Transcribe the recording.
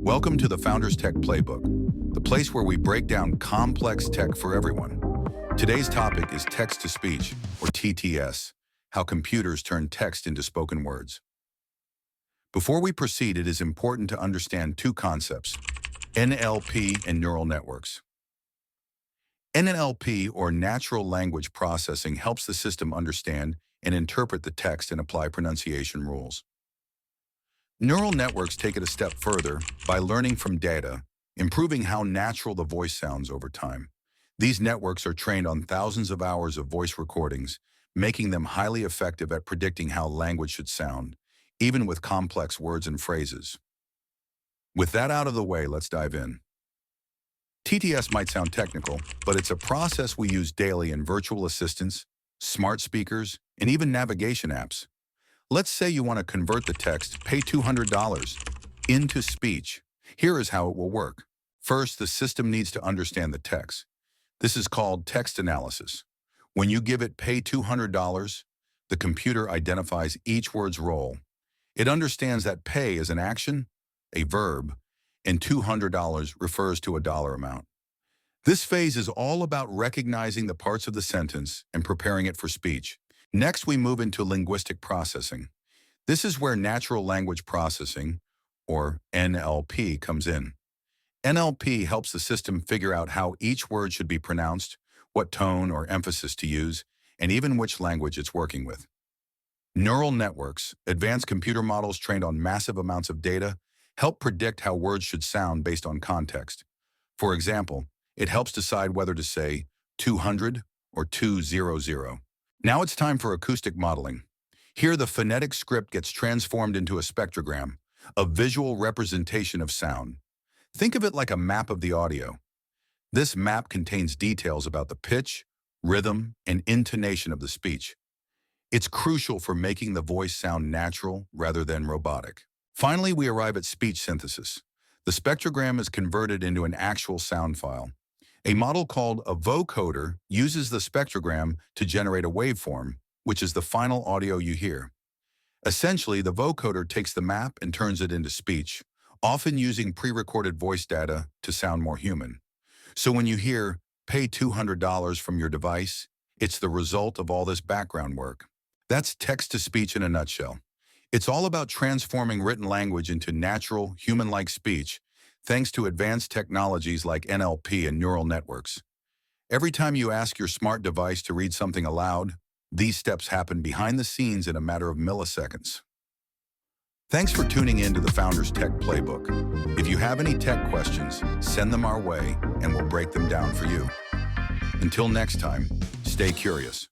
Welcome to the Founders Tech Playbook, the place where we break down complex tech for everyone. Today's topic is text-to-speech, or TTS, how computers turn text into spoken words. Before we proceed, it is important to understand two concepts, NLP and neural networks. NLP, or natural language processing, helps the system understand and interpret the text and apply pronunciation rules. Neural networks take it a step further by learning from data, improving how natural the voice sounds over time. These networks are trained on thousands of hours of voice recordings, making them highly effective at predicting how language should sound, even with complex words and phrases. With that out of the way, let's dive in. TTS might sound technical, but it's a process we use daily in virtual assistants, smart speakers, and even navigation apps. Let's say you want to convert the text, pay $200, into speech. Here is how it will work. First, the system needs to understand the text. This is called text analysis. When you give it pay $200, the computer identifies each word's role. It understands that pay is an action, a verb, and $200 refers to a dollar amount. This phase is all about recognizing the parts of the sentence and preparing it for speech. Next, we move into linguistic processing. This is where natural language processing, or NLP, comes in. NLP helps the system figure out how each word should be pronounced, what tone or emphasis to use, and even which language it's working with. Neural networks, advanced computer models trained on massive amounts of data, help predict how words should sound based on context. For example, it helps decide whether to say 200 or 200. Now it's time for acoustic modeling. Here, the phonetic script gets transformed into a spectrogram, a visual representation of sound. Think of it like a map of the audio. This map contains details about the pitch, rhythm, and intonation of the speech. It's crucial for making the voice sound natural rather than robotic. Finally, we arrive at speech synthesis. The spectrogram is converted into an actual sound file. A model called a vocoder uses the spectrogram to generate a waveform, which is the final audio you hear. Essentially, the vocoder takes the map and turns it into speech, often using pre-recorded voice data to sound more human. So when you hear, pay $200 from your device, it's the result of all this background work. That's text-to-speech in a nutshell. It's all about transforming written language into natural, human-like speech, thanks to advanced technologies like NLP and neural networks. Every time you ask your smart device to read something aloud, these steps happen behind the scenes in a matter of milliseconds. Thanks for tuning in to the Founders Tech Playbook. If you have any tech questions, send them our way and we'll break them down for you. Until next time, stay curious.